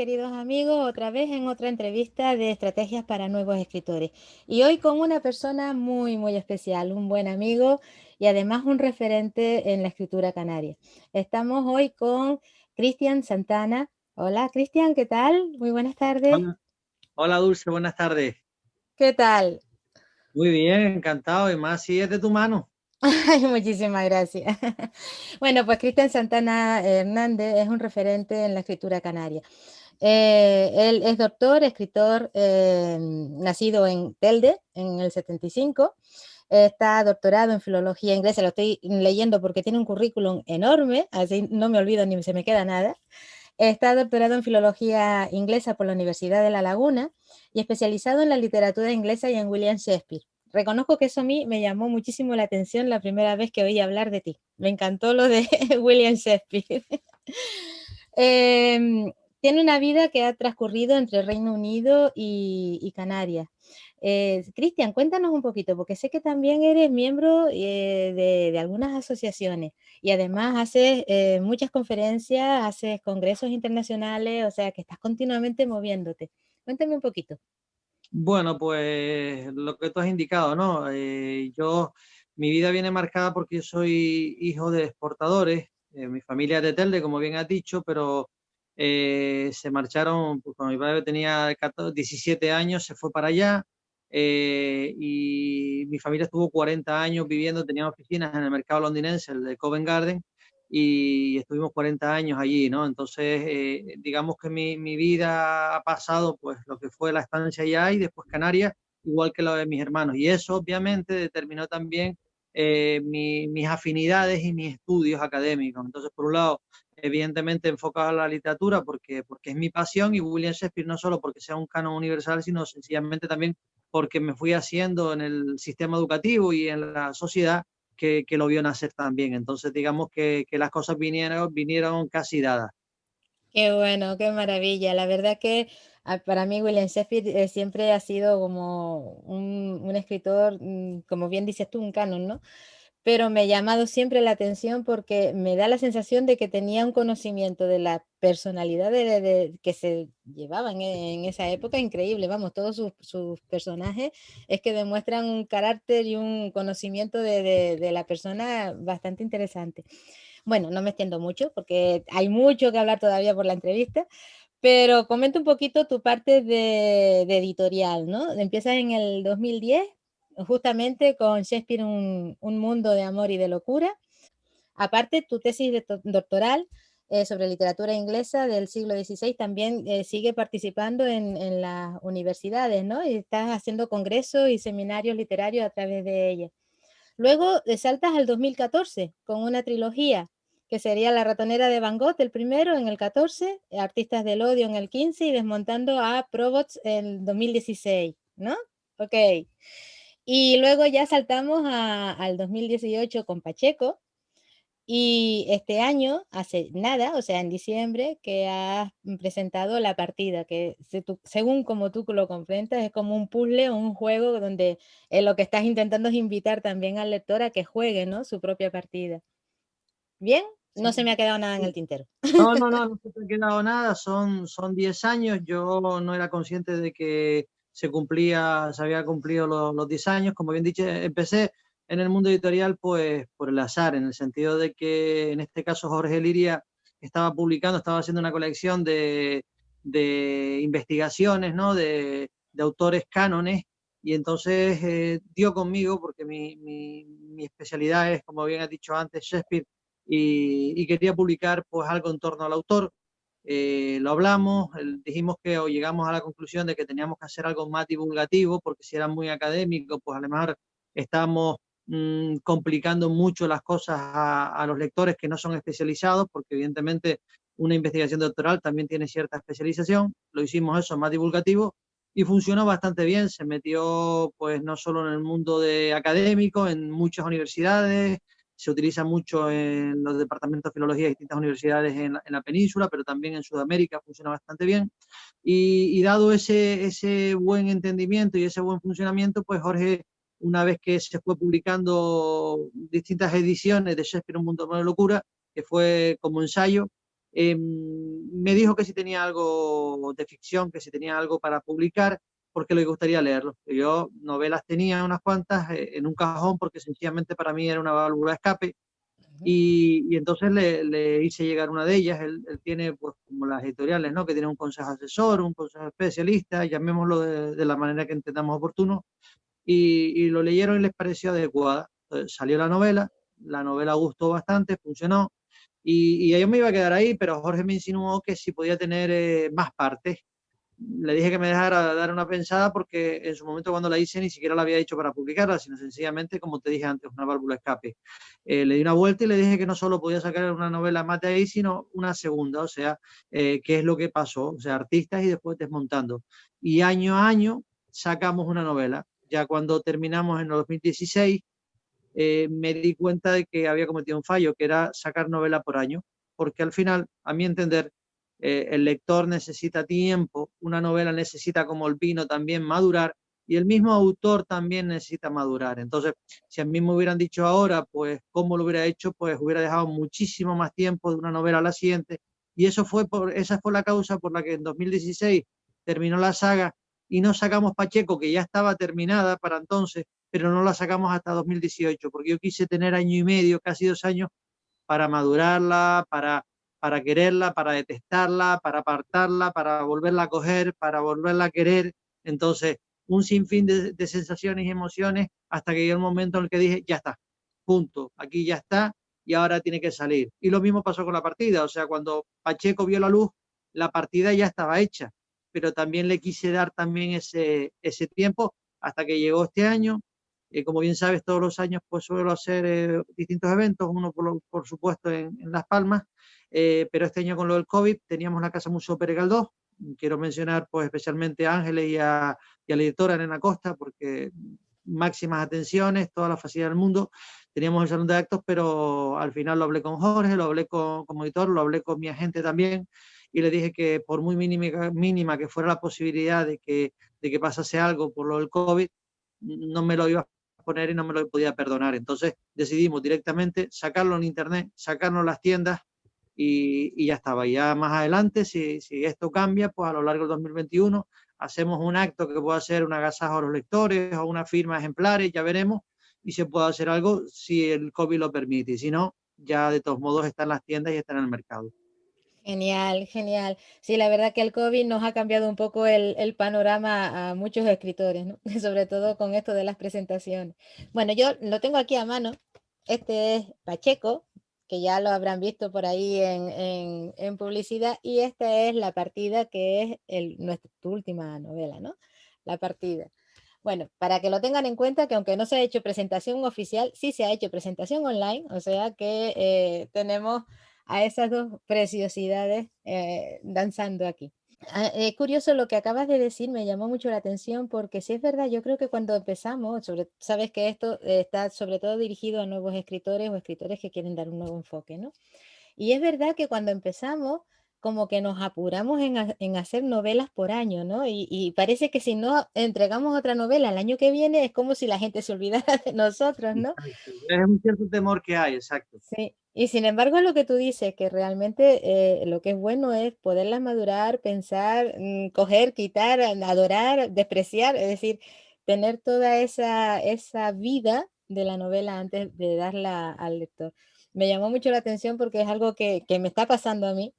queridos amigos, otra vez en otra entrevista de estrategias para nuevos escritores. Y hoy con una persona muy, muy especial, un buen amigo y además un referente en la escritura canaria. Estamos hoy con Cristian Santana. Hola, Cristian, ¿qué tal? Muy buenas tardes. Hola, hola, Dulce, buenas tardes. ¿Qué tal? Muy bien, encantado y más si es de tu mano. Ay, muchísimas gracias. Bueno, pues Cristian Santana Hernández es un referente en la escritura canaria. Él es doctor, escritor, nacido en Telde en el 75. Está doctorado en filología inglesa, lo estoy leyendo porque tiene un currículum enorme, así no me olvido ni se me queda nada. Está doctorado en filología inglesa por la Universidad de La Laguna y especializado en la literatura inglesa y en William Shakespeare. Reconozco que eso a mí me llamó muchísimo la atención la primera vez que oí hablar de ti. Me encantó lo de William Shakespeare. Eh, Tiene una vida que ha transcurrido entre Reino Unido y Canarias. Cristian, cuéntanos un poquito, porque sé que también eres miembro de algunas asociaciones y además haces muchas conferencias, haces congresos internacionales, o sea que estás continuamente moviéndote. Cuéntame un poquito. Bueno, pues lo que tú has indicado, ¿no? Mi vida viene marcada porque yo soy hijo de exportadores. Mi familia es de Telde, como bien has dicho, pero se marcharon, pues, cuando mi padre tenía 14, 17 años, se fue para allá. Y mi familia estuvo 40 años viviendo, tenía oficinas en el mercado londinense, el de Covent Garden, y estuvimos 40 años allí, ¿no? Entonces, digamos que mi vida ha pasado, pues, lo que fue la estancia allá y después Canarias, igual que lo de mis hermanos. Y eso, obviamente, determinó también mis afinidades y mis estudios académicos. Entonces, por un lado, evidentemente enfocado a la literatura porque es mi pasión, y William Shakespeare no solo porque sea un canon universal, sino sencillamente también porque me fui haciendo en el sistema educativo y en la sociedad que lo vio nacer también. Entonces, digamos que las cosas vinieron casi dadas. Qué bueno, qué maravilla. La verdad que para mí William Shakespeare siempre ha sido como un escritor, como bien dices tú, un canon, ¿no? Pero me ha llamado siempre la atención porque me da la sensación de que tenía un conocimiento de la personalidad que se llevaban en esa época increíble. Vamos, todos sus personajes es que demuestran un carácter y un conocimiento de la persona bastante interesante. Bueno, no me extiendo mucho porque hay mucho que hablar todavía por la entrevista, pero comenta un poquito tu parte de editorial, ¿no? Empiezas en el 2010, justamente con Shakespeare, un mundo de amor y de locura. Aparte, tu tesis doctoral sobre literatura inglesa del siglo XVI también sigue participando en las universidades, ¿no? Y estás haciendo congresos y seminarios literarios a través de ella. Luego saltas al 2014 con una trilogía que sería La ratonera de Van Gogh, el primero en el 14, Artistas del odio en el 15 y Desmontando a Probots en el 2016, ¿no? Ok. Y luego ya saltamos al 2018 con Pacheco y este año, hace nada, o sea, en diciembre, que has presentado La partida, que según como tú lo comprendas, es como un puzzle o un juego donde lo que estás intentando es invitar también al lector a que juegue, ¿no? Su propia partida. ¿Bien? No Sí. se me ha quedado nada en el tintero. No se te ha quedado nada, son 10 años. Yo no era consciente de que se había cumplido los 10 años. Como bien dicho, empecé en el mundo editorial pues por el azar, en el sentido de que en este caso Jorge Liria estaba haciendo una colección de investigaciones, ¿no? De autores cánones, y entonces dio conmigo porque mi especialidad es, como bien has dicho antes, Shakespeare, y quería publicar pues algo en torno al autor. Lo hablamos, dijimos que o llegamos a la conclusión de que teníamos que hacer algo más divulgativo, porque si era muy académico, pues a lo mejor estamos complicando mucho las cosas a los lectores que no son especializados, porque evidentemente una investigación doctoral también tiene cierta especialización. Lo hicimos eso más divulgativo y funcionó bastante bien. Se metió pues no solo en el mundo de académico, en muchas universidades, se utiliza mucho en los departamentos de filología de distintas universidades en la península, pero también en Sudamérica funciona bastante bien. Y dado ese buen entendimiento y ese buen funcionamiento, pues Jorge, una vez que se fue publicando distintas ediciones de Shakespeare, un mundo de locura, que fue como ensayo, me dijo que si tenía algo de ficción, que si tenía algo para publicar, porque le gustaría leerlo. Yo novelas tenía unas cuantas en un cajón porque sencillamente para mí era una válvula de escape y entonces le hice llegar una de ellas. Él tiene, pues, como las editoriales, ¿no? Que tiene un consejo asesor, un consejo especialista, llamémoslo de la manera que entendamos oportuno, y lo leyeron y les pareció adecuada. Entonces, salió la novela gustó bastante, funcionó, y yo me iba a quedar ahí, pero Jorge me insinuó que si podía tener más partes. Le dije que me dejara dar una pensada porque en su momento cuando la hice ni siquiera la había hecho para publicarla, sino sencillamente, como te dije antes, una válvula de escape. Le di una vuelta y le dije que no solo podía sacar una novela más de ahí, sino una segunda, o sea, qué es lo que pasó, o sea, artistas y después desmontando. Y año a año sacamos una novela. Ya cuando terminamos en el 2016, me di cuenta de que había cometido un fallo, que era sacar novela por año, porque al final, a mi entender, el lector necesita tiempo, una novela necesita, como el vino, también madurar, y el mismo autor también necesita madurar. Entonces, si a mí me hubieran dicho ahora, pues, cómo lo hubiera hecho, pues hubiera dejado muchísimo más tiempo de una novela a la siguiente, y esa fue la causa por la que en 2016 terminó la saga y no sacamos Pacheco, que ya estaba terminada para entonces, pero no la sacamos hasta 2018, porque yo quise tener año y medio, casi 2 años, para madurarla, para quererla, para detestarla, para apartarla, para volverla a coger, para volverla a querer. Entonces, un sinfín de sensaciones y emociones hasta que llegó el momento en el que dije, ya está, punto, aquí ya está y ahora tiene que salir. Y lo mismo pasó con la partida, o sea, cuando Pacheco vio la luz, la partida ya estaba hecha, pero también le quise dar también ese tiempo hasta que llegó este año. Como bien sabes, todos los años pues suelo hacer distintos eventos, uno por supuesto en Las Palmas, pero este año con lo del COVID teníamos la Casa Museo Pérez Galdós. Quiero mencionar pues especialmente a Ángeles y a la editora Nena Costa, porque máximas atenciones, toda la facilidad del mundo. Teníamos el salón de actos, pero al final lo hablé con Jorge, lo hablé como editor, lo hablé con mi agente también, y le dije que por muy mínima que fuera la posibilidad de que pasase algo por lo del COVID, no me lo iba a poner y no me lo podía perdonar. Entonces decidimos directamente sacarlo en internet, sacarlo en las tiendas y ya estaba. Ya más adelante, si esto cambia, pues a lo largo del 2021 hacemos un acto que pueda ser un agasajo a los lectores o una firma ejemplares, ya veremos, y se puede hacer algo si el COVID lo permite. Y si no, ya de todos modos está en las tiendas y está en el mercado. Genial, genial. Sí, la verdad que el COVID nos ha cambiado un poco el panorama a muchos escritores, ¿no? Sobre todo con esto de las presentaciones. Bueno, yo lo tengo aquí a mano. Este es Pacheco, que ya lo habrán visto por ahí en publicidad, y esta es La Partida, que es tu última novela, ¿no? La Partida. Bueno, para que lo tengan en cuenta, que aunque no se ha hecho presentación oficial, sí se ha hecho presentación online, o sea que tenemos a esas dos preciosidades danzando aquí. Curioso lo que acabas de decir, me llamó mucho la atención porque sí es verdad, yo creo que cuando empezamos, sabes que esto está sobre todo dirigido a nuevos escritores o escritores que quieren dar un nuevo enfoque, ¿no? Y es verdad que cuando empezamos, como que nos apuramos en hacer novelas por año, ¿no? Y parece que si no entregamos otra novela el año que viene, es como si la gente se olvidara de nosotros, ¿no? Exacto. Es un cierto temor que hay, exacto. Sí, y sin embargo lo que tú dices, que realmente lo que es bueno es poderlas madurar, pensar, coger, quitar, adorar, despreciar, es decir, tener toda esa vida de la novela antes de darla al lector. Me llamó mucho la atención porque es algo que me está pasando a mí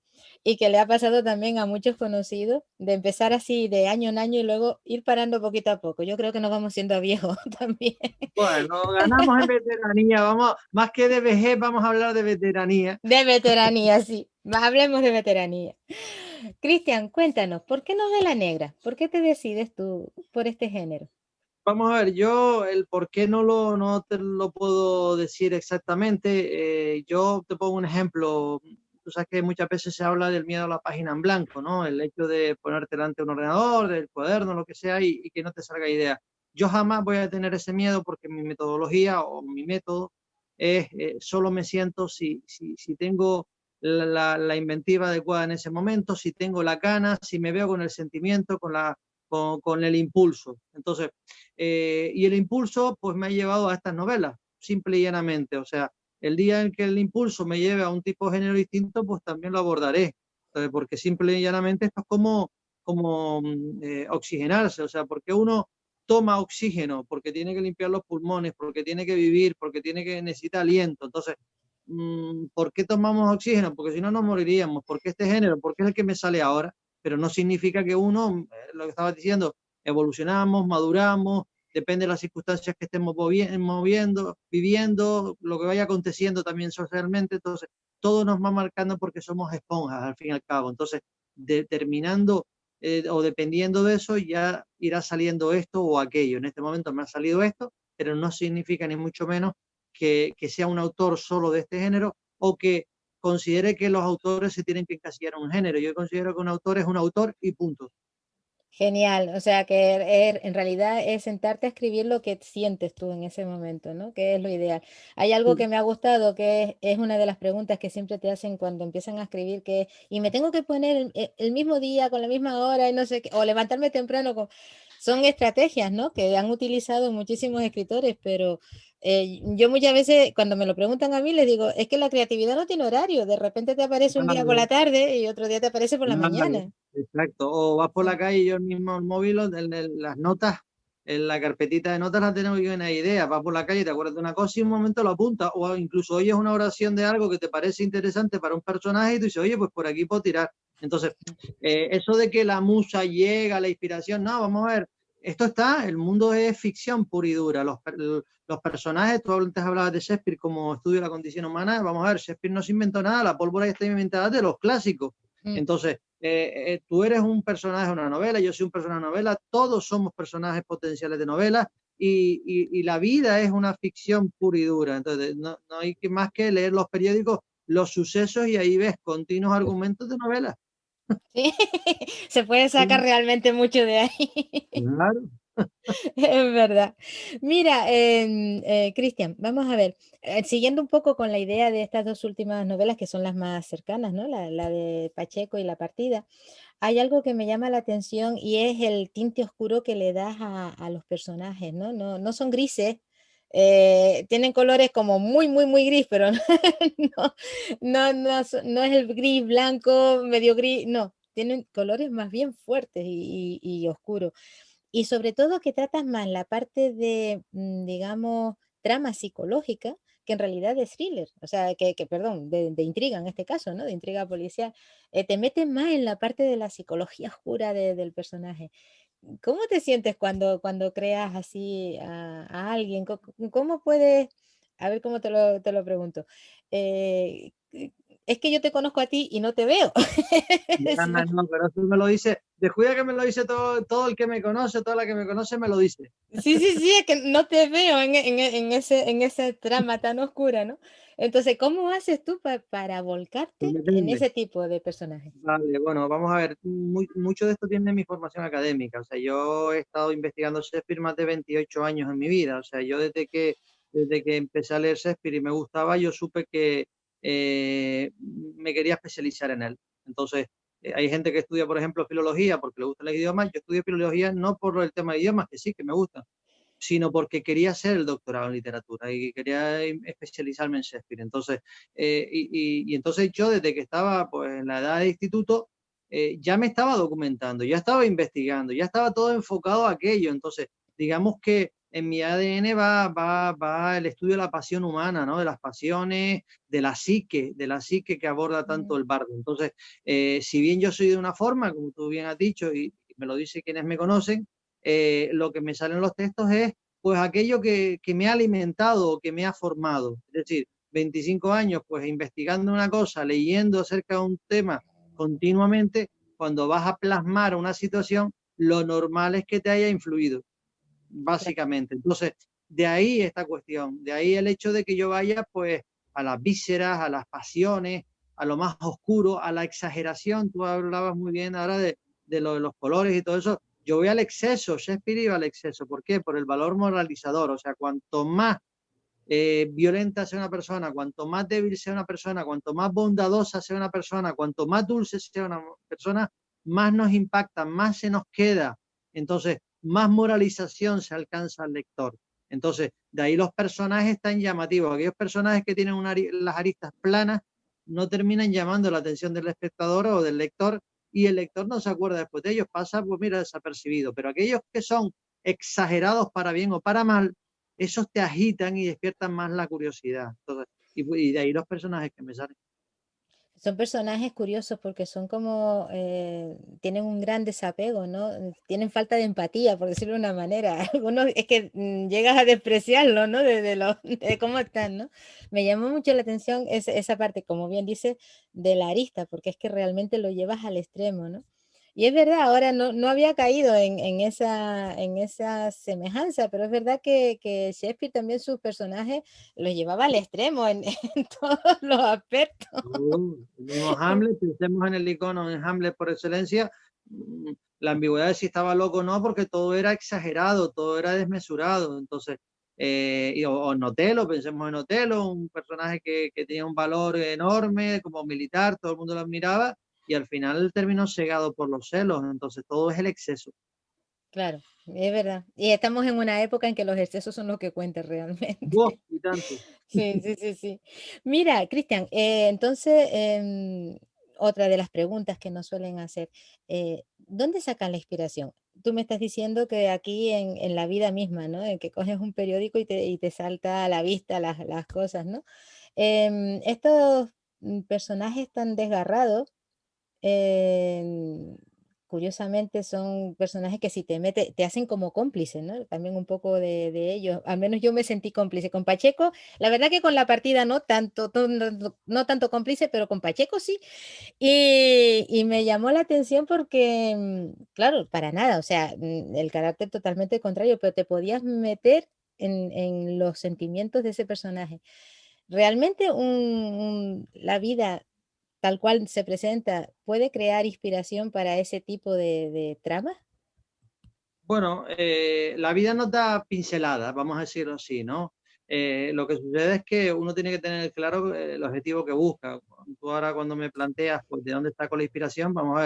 y que le ha pasado también a muchos conocidos, de empezar así de año en año y luego ir parando poquito a poco. Yo creo que nos vamos siendo viejos también. Bueno, ganamos en veteranía, vamos, más que de vejez, vamos a hablar de veteranía. De veteranía, sí. Hablemos de veteranía. Cristian, cuéntanos, ¿por qué novela negra? ¿Por qué te decides tú por este género? Vamos a ver, yo el por qué no te lo puedo decir exactamente. Yo te pongo un ejemplo. Tú sabes que muchas veces se habla del miedo a la página en blanco, ¿no? El hecho de ponerte delante de un ordenador, del cuaderno, lo que sea, y que no te salga idea. Yo jamás voy a tener ese miedo porque mi metodología o mi método es solo me siento si tengo la inventiva adecuada en ese momento, si tengo la gana, si me veo con el sentimiento, con el impulso. Entonces, y el impulso pues me ha llevado a estas novelas, simple y llanamente. O sea, el día en que el impulso me lleve a un tipo de género distinto, pues también lo abordaré. Entonces, porque simple y llanamente esto es como oxigenarse, o sea, porque uno toma oxígeno, porque tiene que limpiar los pulmones, porque tiene que vivir, porque necesita aliento. Entonces, ¿por qué tomamos oxígeno? Porque si no nos moriríamos. ¿Por qué este género? Porque es el que me sale ahora, pero no significa que uno, lo que estaba diciendo, evolucionamos, maduramos, depende de las circunstancias que estemos moviendo, viviendo, lo que vaya aconteciendo también socialmente. Entonces, todo nos va marcando porque somos esponjas, al fin y al cabo. Entonces, determinando o dependiendo de eso, ya irá saliendo esto o aquello. En este momento me ha salido esto, pero no significa ni mucho menos que sea un autor solo de este género o que considere que los autores se tienen que encasillar en un género. Yo considero que un autor es un autor y punto. Genial, o sea que en realidad es sentarte a escribir lo que sientes tú en ese momento, ¿no? Que es lo ideal. Hay algo que me ha gustado, que es una de las preguntas que siempre te hacen cuando empiezan a escribir, que y me tengo que poner el mismo día, con la misma hora, y no sé qué, o levantarme temprano. Son estrategias, ¿no? Que han utilizado muchísimos escritores, pero yo muchas veces cuando me lo preguntan a mí les digo, es que la creatividad no tiene horario, de repente te aparece un día por la Claro, tarde y otro día te aparece por la claro, mañana. exacto. O vas por la Sí. calle y yo mismo el móvil, las notas, en la carpetita de notas la tengo yo una idea. Vas por la calle, te acuerdas de una cosa y un momento lo apuntas. O incluso oyes una oración de algo que te parece interesante para un personaje y tú dices, oye, pues por aquí puedo tirar. Entonces, eso de que la musa llega, la inspiración, no, vamos a ver, esto está, el mundo es ficción pura y dura. Los personajes, tú antes hablabas de Shakespeare como estudio de la condición humana, vamos a ver, Shakespeare no se inventó nada, la pólvora ya está inventada de los clásicos. Mm. Entonces, tú eres un personaje de una novela, yo soy un personaje de una novela, todos somos personajes potenciales de novela y la vida es una ficción pura y dura. Entonces, no hay más que leer los periódicos, los sucesos y ahí ves continuos argumentos de novela. Sí, se puede sacar Sí, realmente mucho de ahí. claro. Es verdad. Mira, Cristian, vamos a ver, siguiendo un poco con la idea de estas dos últimas novelas que son las más cercanas, ¿no? La de Pacheco y La Partida, hay algo que me llama la atención y es el tinte oscuro que le das a los personajes, ¿no? No, no son grises, tienen colores como muy, muy, muy gris, pero no, no es el gris blanco, medio gris, no, tienen colores más bien fuertes y oscuros. Y sobre todo que tratas más la parte de, digamos, trama psicológica, que en realidad de thriller, o sea, perdón, de intriga en este caso, ¿no? De intriga policial. Te metes más en la parte de la psicología oscura del personaje. ¿Cómo te sientes cuando creas así a alguien? ¿Cómo puedes, a ver cómo te lo pregunto? Eh, es que yo te conozco a ti y no te veo. Ya, Si me- no, pero tú me lo dices, descuida que me lo dice todo el que me conoce, toda la que me conoce me lo dice. Sí, sí, sí, es que no te veo en esa trama tan oscura, ¿no? Entonces, ¿cómo haces tú para Pues volcarte en depende. ese tipo de personajes? Vale, bueno, vamos a ver, mucho de esto tiene mi formación académica, o sea, yo he estado investigando Shakespeare más de 28 años en mi vida, o sea, yo desde que empecé a leer Shakespeare y me gustaba, yo supe que me quería especializar en él. Entonces, hay gente que estudia, por ejemplo, filología porque le gustan los idiomas, yo estudio filología no por el tema de idiomas, que sí, que me gustan, sino porque quería hacer el doctorado en literatura y quería especializarme en Shakespeare. Entonces, y entonces yo desde que estaba pues, en la edad de instituto, ya me estaba documentando, ya estaba investigando, ya estaba todo enfocado a aquello. Entonces, digamos que en mi ADN va el estudio de la pasión humana, ¿no? De las pasiones, de la psique que aborda Mm. tanto el bardo. Entonces, si bien yo soy de una forma, como tú bien has dicho, y me lo dicen quienes me conocen, lo que me salen los textos es pues aquello que me ha alimentado, que me ha formado. Es decir, 25 años pues investigando una cosa, leyendo acerca de un tema continuamente, cuando vas a plasmar una situación, lo normal es que te haya influido, Claro, básicamente. Entonces, de ahí esta cuestión, de ahí el hecho de que yo vaya pues a las vísceras, a las pasiones, a lo más oscuro, a la exageración. Tú hablabas muy bien ahora de lo de los colores y todo eso. Yo voy al exceso, Shakespeare iba al exceso. ¿Por qué? Por el valor moralizador. O sea, cuanto más violenta sea una persona, cuanto más débil sea una persona, cuanto más bondadosa sea una persona, cuanto más dulce sea una persona, más nos impacta, más se nos queda. Entonces, más moralización se alcanza al lector. Entonces, de ahí los personajes tan llamativos. Aquellos personajes que tienen las aristas planas no terminan llamando la atención del espectador o del lector, y el lector no se acuerda después de ellos, pasa, pues mira, desapercibido. Pero aquellos que son exagerados para bien o para mal, esos te agitan y despiertan más la curiosidad. Entonces, y de ahí los personajes que me salen. Son personajes curiosos porque son como, tienen un gran desapego, ¿no? Tienen falta de empatía, por decirlo de una manera. Algunos es que llegas a despreciarlo, ¿no? De cómo están, ¿no? Me llamó mucho la atención esa parte, como bien dice, de la arista, porque es que realmente lo llevas al extremo, ¿no? Y es verdad, ahora no había caído en esa semejanza, pero es verdad que Shakespeare también sus personajes los llevaba al extremo en, en todos los aspectos. El mismo Hamlet, pensemos en el icono, en Hamlet por excelencia, la ambigüedad de si estaba loco o no, porque todo era exagerado, todo era desmesurado. Entonces, o en Otelo, pensemos en Otelo, un personaje que tenía un valor enorme como militar, todo el mundo lo admiraba, y al final terminó cegado por los celos. Entonces, todo es el exceso. Claro, es verdad. Y estamos en una época en que los excesos son los que cuentan ¡Vos! realmente. Y tanto. Sí, sí, sí, sí. Mira, Cristian, entonces, otra de las preguntas que nos suelen hacer, ¿dónde sacan la inspiración? Tú me estás diciendo que aquí en la vida misma, ¿no? En que coges un periódico y te salta a la vista las cosas, ¿no? Estos personajes tan desgarrados, Em, curiosamente son personajes que si te mete te hacen como cómplice, ¿no? También un poco de ellos. Al menos yo me sentí cómplice. Con Pacheco, la verdad que con la partida no tanto, no tanto cómplice, pero con Pacheco sí. Y me llamó la atención porque, claro, para nada, o sea, el carácter totalmente contrario, pero te podías meter en los sentimientos de ese personaje. Realmente la vida tal cual se presenta, ¿puede crear inspiración para ese tipo de tramas? Bueno, la vida nos da pinceladas, vamos a decirlo así, ¿no? Lo que sucede es que uno tiene que tener claro el objetivo que busca. Tú ahora cuando me planteas pues, de dónde está con la inspiración, vamos a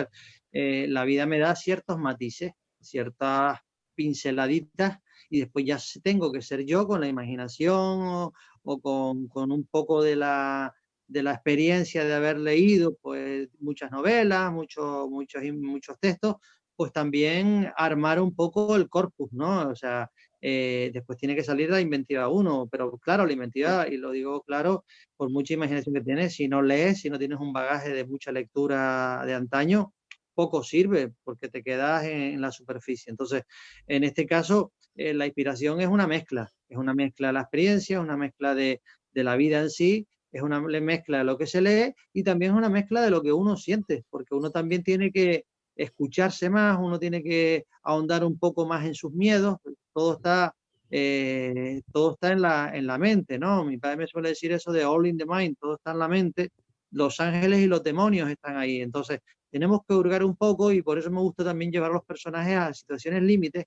ver, la vida me da ciertos matices, ciertas pinceladitas, y después ya tengo que ser yo con la imaginación o con un poco de la experiencia de haber leído pues, muchas novelas, muchos textos, pues también armar un poco el corpus, ¿no? O sea, después tiene que salir la inventiva uno, pero claro, la inventiva, y lo digo claro, por mucha imaginación que tienes, si no lees, si no tienes un bagaje de mucha lectura de antaño, poco sirve porque te quedas en la superficie. Entonces, en este caso, la inspiración es una mezcla de la experiencia, es una mezcla de la vida en sí, es una mezcla de lo que se lee y también es una mezcla de lo que uno siente, porque uno también tiene que escucharse más, uno tiene que ahondar un poco más en sus miedos, todo está en la mente, ¿no? Mi padre me suele decir eso de all in the mind, todo está en la mente, los ángeles y los demonios están ahí, entonces tenemos que hurgar un poco y por eso me gusta también llevar a los personajes a situaciones límites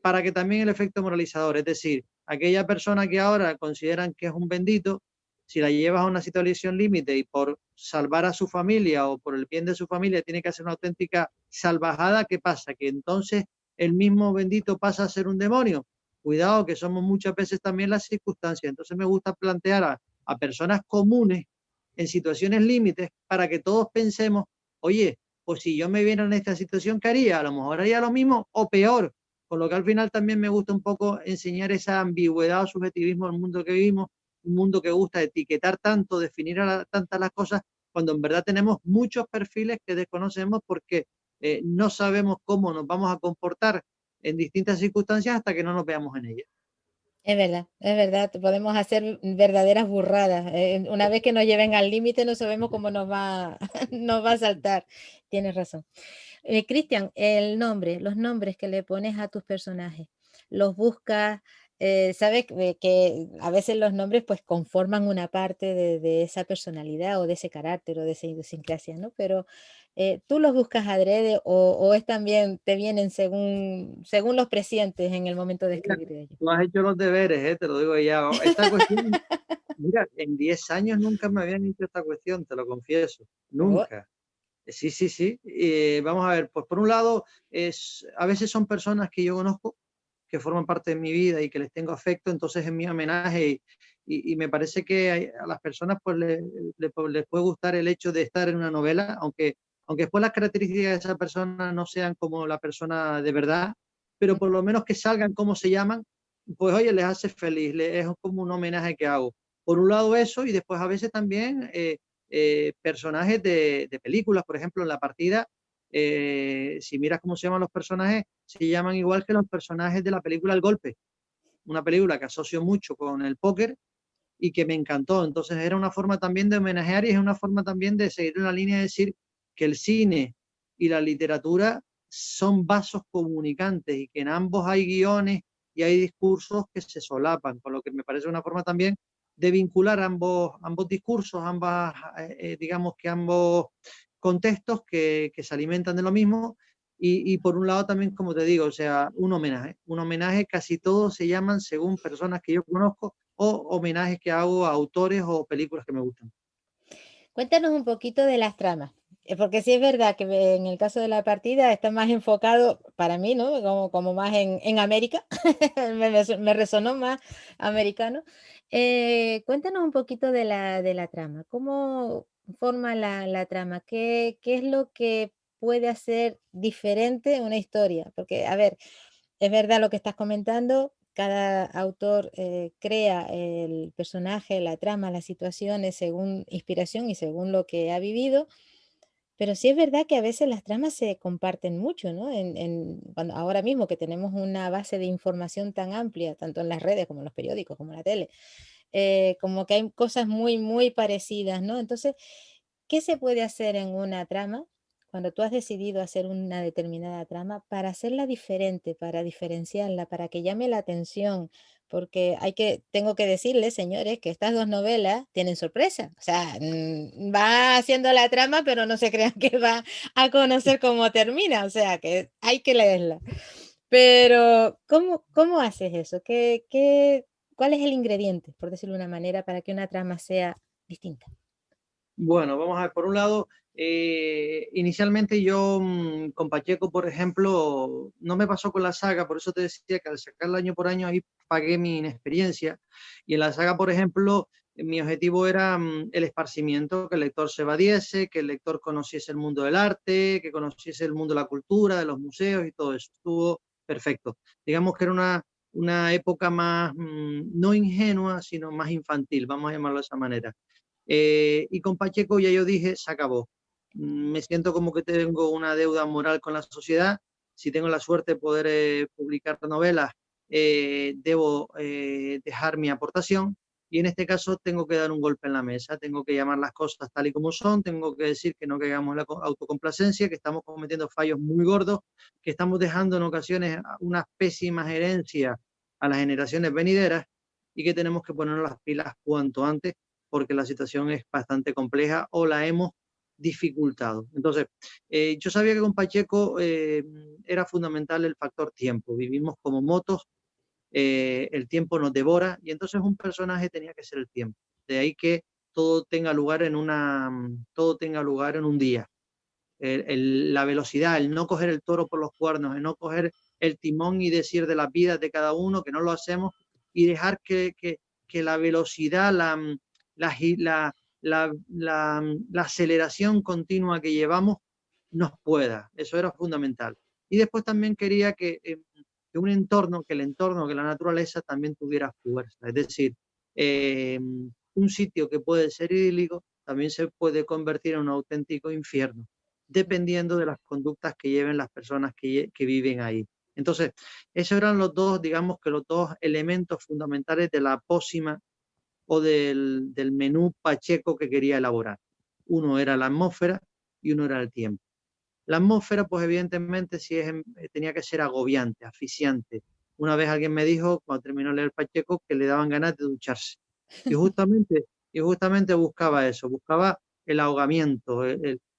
para que también el efecto moralizador, es decir, aquella persona que ahora consideran que es un bendito, si la llevas a una situación límite y por salvar a su familia o por el bien de su familia tiene que hacer una auténtica salvajada, ¿qué pasa? Que entonces el mismo bendito pasa a ser un demonio. Cuidado, que somos muchas veces también las circunstancias. Entonces me gusta plantear a personas comunes en situaciones límites para que todos pensemos, oye, pues si yo me viera en esta situación, ¿qué haría? A lo mejor haría lo mismo o peor, con lo que al final también me gusta un poco enseñar esa ambigüedad o subjetivismo al mundo que vivimos, un mundo que gusta etiquetar tanto, definir tantas las cosas, cuando en verdad tenemos muchos perfiles que desconocemos porque no sabemos cómo nos vamos a comportar en distintas circunstancias hasta que no nos veamos en ellas. Es verdad, podemos hacer verdaderas burradas. Una vez que nos lleven al límite, no sabemos cómo nos va a saltar. Tienes razón. Cristian, los nombres que le pones a tus personajes, los buscas, sabes que a veces los nombres pues conforman una parte de esa personalidad o de ese carácter o de esa idiosincrasia, ¿no? Pero ¿tú los buscas adrede o es también, te vienen según los presientes en el momento de Mira, escribir de ellos? tú has hecho los deberes, te lo digo ya. Esta cuestión, mira, en 10 años nunca me habían hecho esta cuestión, te lo confieso, Oh, nunca. Sí, sí, sí. Vamos a ver, pues por un lado, a veces son personas que yo conozco, que forman parte de mi vida y que les tengo afecto, entonces es mi homenaje y me parece que a las personas pues les puede gustar el hecho de estar en una novela, aunque después las características de esa persona no sean como la persona de verdad, pero por lo menos que salgan como se llaman, pues oye, les hace feliz, es como un homenaje que hago. Por un lado eso, y después a veces también personajes de películas, por ejemplo, en La Partida, si miras cómo se llaman los personajes, se llaman igual que los personajes de la película El Golpe, una película que asocio mucho con el póker y que me encantó. Entonces era una forma también de homenajear y es una forma también de seguir en la línea de decir que el cine y la literatura son vasos comunicantes y que en ambos hay guiones y hay discursos que se solapan, con lo que me parece una forma también de vincular ambos discursos, digamos que ambos contextos que se alimentan de lo mismo y por un lado también, como te digo, o sea, un homenaje, casi todos se llaman según personas que yo conozco o homenajes que hago a autores o películas que me gustan. Cuéntanos un poquito de las tramas, porque sí es verdad que en el caso de La Partida está más enfocado, para mí, ¿no? Como más en América, me resonó más americano. Cuéntanos un poquito de la trama, ¿cómo forma la trama? ¿Qué es lo que puede hacer diferente una historia? Porque, a ver, es verdad lo que estás comentando, cada autor crea el personaje, la trama, las situaciones según inspiración y según lo que ha vivido, pero sí es verdad que a veces las tramas se comparten mucho, ¿no? Ahora mismo que tenemos una base de información tan amplia, tanto en las redes como en los periódicos, como en la tele, como que hay cosas muy, muy parecidas, ¿no? Entonces, ¿qué se puede hacer en una trama cuando tú has decidido hacer una determinada trama para hacerla diferente, para diferenciarla, para que llame la atención? Porque tengo que decirles, señores, que estas dos novelas tienen sorpresa. O sea, va haciendo la trama, pero no se crean que va a conocer cómo termina. O sea, que hay que leerla. Pero, ¿cómo haces eso? ¿Cuál es el ingrediente, por decirlo de una manera, para que una trama sea distinta? Bueno, vamos a ver, por un lado, inicialmente yo con Pacheco, por ejemplo, no me pasó con la saga, por eso te decía que al sacarla año por año ahí pagué mi inexperiencia. Y en la saga, por ejemplo, mi objetivo era el esparcimiento, que el lector se evadiese, que el lector conociese el mundo del arte, que conociese el mundo de la cultura, de los museos y todo eso. Estuvo perfecto. Digamos que era una época más, no ingenua, sino más infantil, vamos a llamarlo de esa manera. Y con Pacheco ya yo dije, se acabó. Me siento como que tengo una deuda moral con la sociedad. Si tengo la suerte de poder publicar novelas, debo dejar mi aportación. Y en este caso tengo que dar un golpe en la mesa, tengo que llamar las cosas tal y como son, tengo que decir que no caigamos en la autocomplacencia, que estamos cometiendo fallos muy gordos, que estamos dejando en ocasiones unas pésimas herencias a las generaciones venideras y que tenemos que ponernos las pilas cuanto antes porque la situación es bastante compleja o la hemos dificultado. Entonces, yo sabía que con Pacheco era fundamental el factor tiempo. Vivimos como motos, el tiempo nos devora y entonces un personaje tenía que ser el tiempo. De ahí que todo tenga lugar todo tenga lugar en un día. La velocidad, el no coger el toro por los cuernos, el no coger el timón y decir de las vidas de cada uno, que no lo hacemos, y dejar que la velocidad, la, la aceleración continua que llevamos nos pueda. Eso era fundamental. Y después también quería que un entorno, que el entorno, que la naturaleza también tuviera fuerza. Es decir, un sitio que puede ser idílico también se puede convertir en un auténtico infierno dependiendo de las conductas que lleven las personas que viven ahí. Entonces, esos eran los dos, digamos que los dos elementos fundamentales de la pócima o del menú Pacheco que quería elaborar. Uno era la atmósfera y uno era el tiempo. La atmósfera, pues evidentemente tenía que ser agobiante, asfixiante. Una vez alguien me dijo, cuando terminó de leer Pacheco, que le daban ganas de ducharse. Y justamente, y justamente buscaba eso, buscaba el ahogamiento,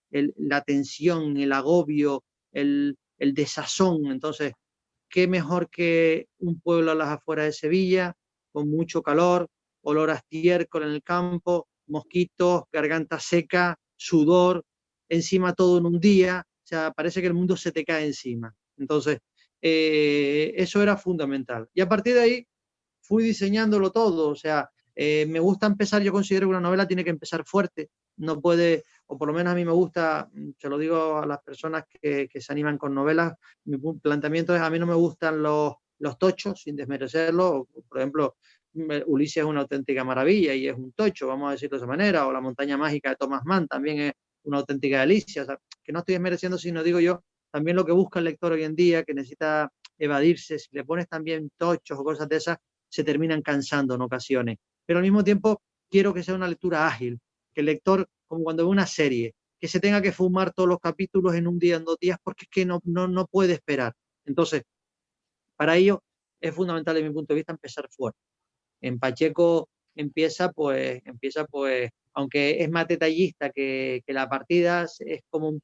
la tensión, el agobio, el desazón. Entonces, qué mejor que un pueblo a las afueras de Sevilla, con mucho calor, olor a estiércol en el campo, mosquitos, garganta seca, sudor, encima todo en un día, o sea, parece que el mundo se te cae encima. Entonces, eso era fundamental. Y a partir de ahí fui diseñándolo todo, o sea, me gusta empezar, yo considero que una novela tiene que empezar fuerte, no puede, o por lo menos a mí me gusta, se lo digo a las personas que se animan con novelas, mi planteamiento es, a mí no me gustan los tochos, sin desmerecerlo, por ejemplo, Ulises es una auténtica maravilla y es un tocho, vamos a decirlo de esa manera, o La montaña mágica de Thomas Mann también es una auténtica delicia, o sea, que no estoy desmereciendo, sino digo yo, también lo que busca el lector hoy en día, que necesita evadirse, si le pones también tochos o cosas de esas, se terminan cansando en ocasiones. Pero al mismo tiempo quiero que sea una lectura ágil, que el lector, como cuando ve una serie, que se tenga que fumar todos los capítulos en un día, en 2 días, porque es que no puede esperar. Entonces, para ello es fundamental, desde mi punto de vista, empezar fuerte. En Pacheco empieza pues, aunque es más detallista que la partida, es como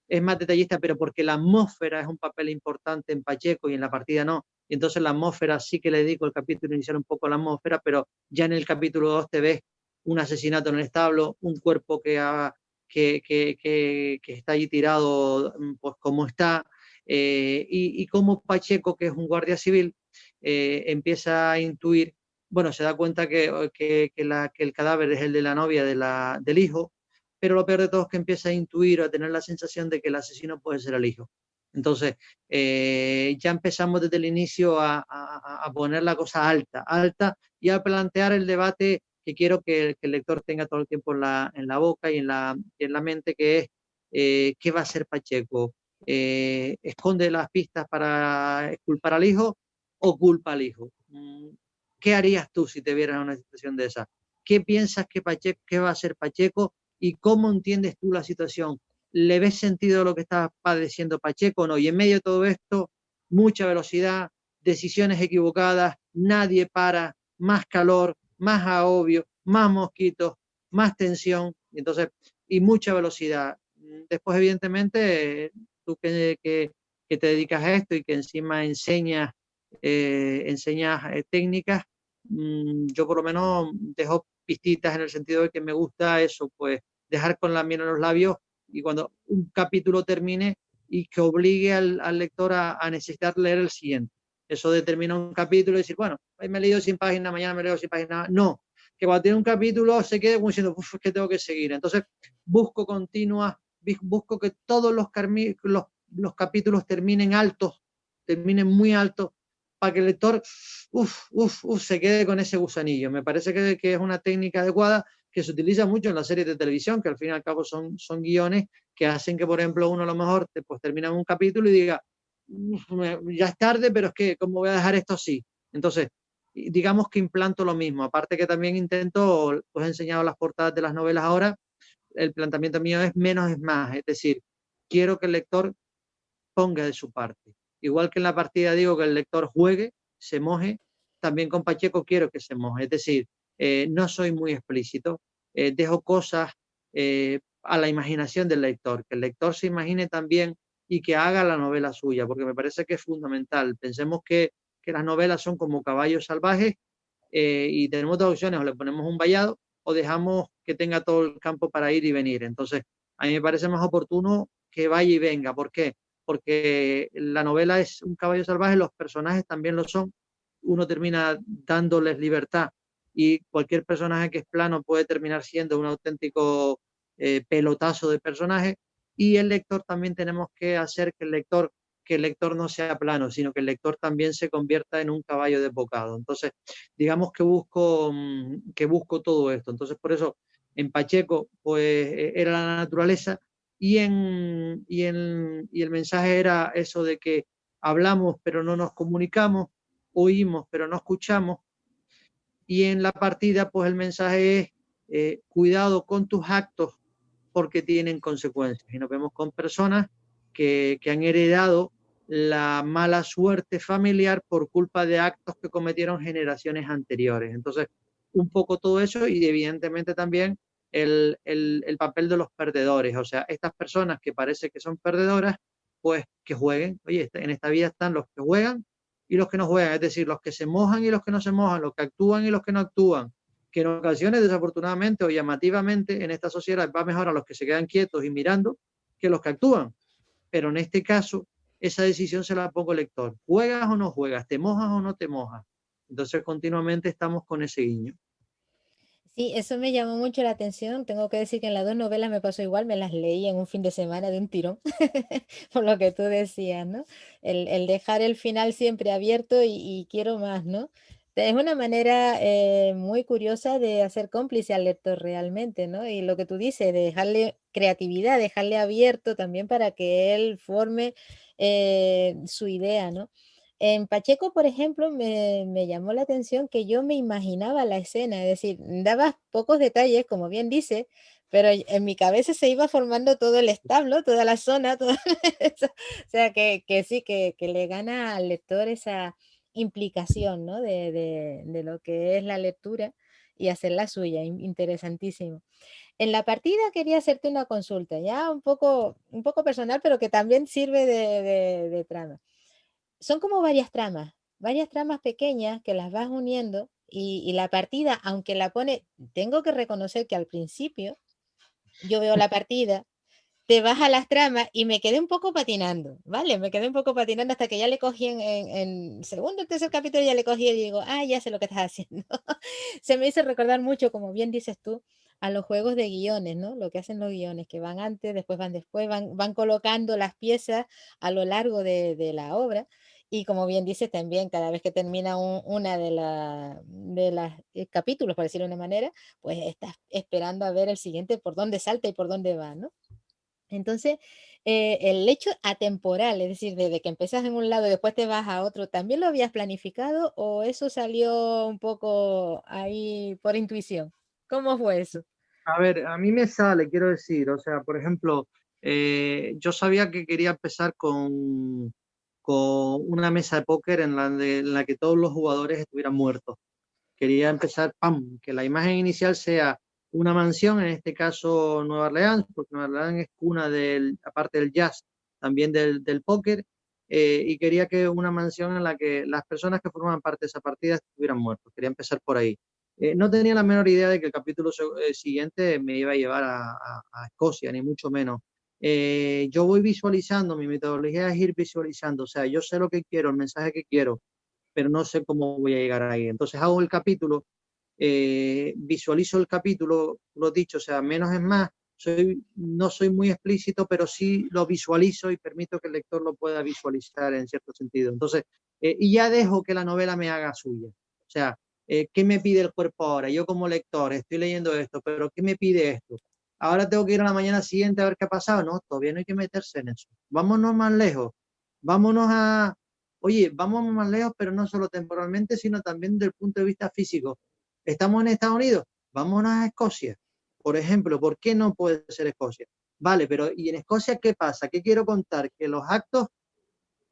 es más detallista, pero porque la atmósfera es un papel importante en Pacheco y en la partida no. Y entonces la atmósfera sí que le dedico el capítulo inicial un poco a la atmósfera, pero ya en el capítulo 2 te ves un asesinato en el establo, un cuerpo que está allí tirado, pues como está, y como Pacheco, que es un guardia civil, empieza a intuir, bueno, se da cuenta que el cadáver es el de la novia del hijo, pero lo peor de todo es que empieza a intuir o a tener la sensación de que el asesino puede ser el hijo. Entonces, ya empezamos desde el inicio a poner la cosa alta, alta, y a plantear el debate que quiero que el lector tenga todo el tiempo en la boca y en la mente, que es, ¿qué va a hacer Pacheco? ¿Esconde las pistas para culpar al hijo o culpa al hijo? ¿Qué harías tú si te vieras en una situación de esa? ¿Qué piensas qué va a hacer Pacheco y cómo entiendes tú la situación? ¿Le ves sentido a lo que está padeciendo Pacheco o no? Y en medio de todo esto, mucha velocidad, decisiones equivocadas, nadie para, más calor, más agobio, más mosquitos, más tensión, y mucha velocidad. Después, evidentemente, tú que te dedicas a esto y que encima enseñas técnicas, yo por lo menos dejo pistitas en el sentido de que me gusta eso, pues dejar con la miel en los labios y cuando un capítulo termine y que obligue al lector a necesitar leer el siguiente. Eso determina un capítulo y decir, bueno, hoy me he leído 100 páginas, mañana me leo 100 páginas. No, que cuando tiene un capítulo se quede como diciendo, es que tengo que seguir. Entonces busco que todos los capítulos terminen altos, terminen muy altos, para que el lector se quede con ese gusanillo. Me parece que es una técnica adecuada que se utiliza mucho en las series de televisión, que al fin y al cabo son guiones que hacen que, por ejemplo, uno a lo mejor pues, termina un capítulo y diga, ya es tarde, pero es que, ¿cómo voy a dejar esto así? Entonces, digamos que implanto lo mismo. Aparte que también intento, pues he enseñado las portadas de las novelas ahora, el planteamiento mío es menos es más, es decir, quiero que el lector ponga de su parte. Igual que en la partida digo que el lector juegue, se moje, también con Pacheco quiero que se moje. Es decir, no soy muy explícito, dejo cosas a la imaginación del lector, que el lector se imagine también y que haga la novela suya, porque me parece que es fundamental. Pensemos que las novelas son como caballos salvajes y tenemos dos opciones, o le ponemos un vallado o dejamos que tenga todo el campo para ir y venir. Entonces, a mí me parece más oportuno que vaya y venga. ¿Por qué? Porque la novela es un caballo salvaje, los personajes también lo son, uno termina dándoles libertad y cualquier personaje que es plano puede terminar siendo un auténtico pelotazo de personaje, y el lector también tenemos que hacer que el lector no sea plano, sino que el lector también se convierta en un caballo desbocado. Entonces, digamos que busco todo esto. Entonces, por eso en Pacheco pues era la naturaleza y el mensaje era eso de que hablamos pero no nos comunicamos, oímos pero no escuchamos, y en la partida pues el mensaje es cuidado con tus actos porque tienen consecuencias. Y nos vemos con personas que han heredado la mala suerte familiar por culpa de actos que cometieron generaciones anteriores. Entonces, un poco todo eso y evidentemente también el papel de los perdedores. O sea, estas personas que parece que son perdedoras, pues que jueguen. Oye, en esta vida están los que juegan y los que no juegan, es decir, los que se mojan y los que no se mojan, los que actúan y los que no actúan, que en ocasiones, desafortunadamente o llamativamente, en esta sociedad va mejor a los que se quedan quietos y mirando que los que actúan. Pero en este caso, esa decisión se la pongo al lector. ¿Juegas o no juegas? ¿Te mojas o no te mojas? Entonces continuamente estamos con ese guiño. Sí, eso me llamó mucho la atención. Tengo que decir que en las dos novelas me pasó igual, me las leí en un fin de semana de un tirón, por lo que tú decías, ¿no? El dejar el final siempre abierto y quiero más, ¿no? Es una manera muy curiosa de hacer cómplice al lector realmente, ¿no? Y lo que tú dices, de dejarle creatividad, dejarle abierto también para que él forme su idea, ¿no? En Pacheco, por ejemplo, me llamó la atención que yo me imaginaba la escena, es decir, dabas pocos detalles, como bien dice, pero en mi cabeza se iba formando todo el establo, toda la zona, toda esa- o sea, que sí, que le gana al lector esa implicación, ¿no? De lo que es la lectura y hacerla suya, interesantísimo. En la partida quería hacerte una consulta, ya un poco personal, pero que también sirve de trama. Son como varias tramas pequeñas que las vas uniendo y la partida, aunque la pone, tengo que reconocer que al principio yo veo la partida, te vas a las tramas y me quedé un poco patinando, ¿vale? Me quedé un poco patinando hasta que ya le cogí en segundo o tercer capítulo, ya le cogí y digo, ah, ya sé lo que estás haciendo. Se me hizo recordar mucho, como bien dices tú, a los juegos de guiones, ¿no? Lo que hacen los guiones, que van antes, después van después, van colocando las piezas a lo largo de la obra. Y como bien dices también, cada vez que termina una de las capítulos, por decirlo de una manera, pues estás esperando a ver el siguiente por dónde salta y por dónde va, ¿no? Entonces, el hecho atemporal, es decir, desde que empezás en un lado y después te vas a otro, ¿también lo habías planificado o eso salió un poco ahí por intuición? ¿Cómo fue eso? A ver, a mí me sale, quiero decir, o sea, por ejemplo, yo sabía que quería empezar con una mesa de póker en la que todos los jugadores estuvieran muertos. Quería empezar, ¡pam!, que la imagen inicial sea una mansión, en este caso Nueva Orleans, porque Nueva Orleans es cuna del, aparte del jazz, también del póker, y quería que una mansión en la que las personas que formaban parte de esa partida estuvieran muertos. Quería empezar por ahí. No tenía la menor idea de que el capítulo siguiente me iba a llevar a Escocia, ni mucho menos. Yo voy visualizando, mi metodología es ir visualizando, o sea, yo sé lo que quiero, el mensaje que quiero, pero no sé cómo voy a llegar ahí. Entonces hago el capítulo, visualizo el capítulo, lo dicho, o sea, menos es más. No soy muy explícito, pero sí lo visualizo y permito que el lector lo pueda visualizar en cierto sentido. Entonces, y ya dejo que la novela me haga suya. O sea, ¿qué me pide el cuerpo ahora? Yo como lector estoy leyendo esto, pero ¿qué me pide esto? Ahora tengo que ir a la mañana siguiente a ver qué ha pasado. No, todavía no hay que meterse en eso. Vámonos más lejos. Vámonos a, oye, vamos más lejos, pero no solo temporalmente, sino también desde el punto de vista físico. Estamos en Estados Unidos, vámonos a Escocia. Por ejemplo, ¿por qué no puede ser Escocia? Vale, pero ¿y en Escocia qué pasa? ¿Qué quiero contar? Que los actos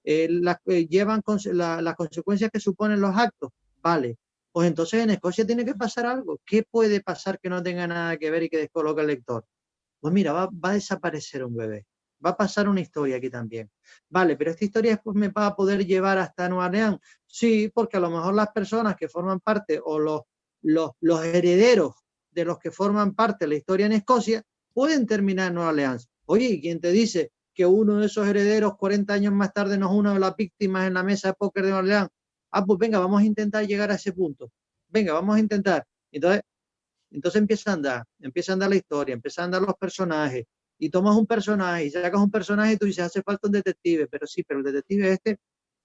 llevan las consecuencias que suponen los actos. Vale, pues entonces en Escocia tiene que pasar algo. ¿Qué puede pasar que no tenga nada que ver y que descoloque al lector? Pues mira, va a desaparecer un bebé. Va a pasar una historia aquí también. Vale, pero esta historia después me va a poder llevar hasta Nueva Orleans. Sí, porque a lo mejor las personas que forman parte o los herederos de los que forman parte de la historia en Escocia pueden terminar en Nueva Orleans. Oye, ¿y quién te dice que uno de esos herederos 40 años más tarde no es una de las víctimas en la mesa de póker de Nueva Orleans? Ah, pues venga, vamos a intentar llegar a ese punto. Venga, vamos a intentar. Entonces empieza a andar la historia, empieza a andar los personajes, y tomas un personaje y sacas un personaje y tú dices, hace falta un detective, pero sí, pero el detective este,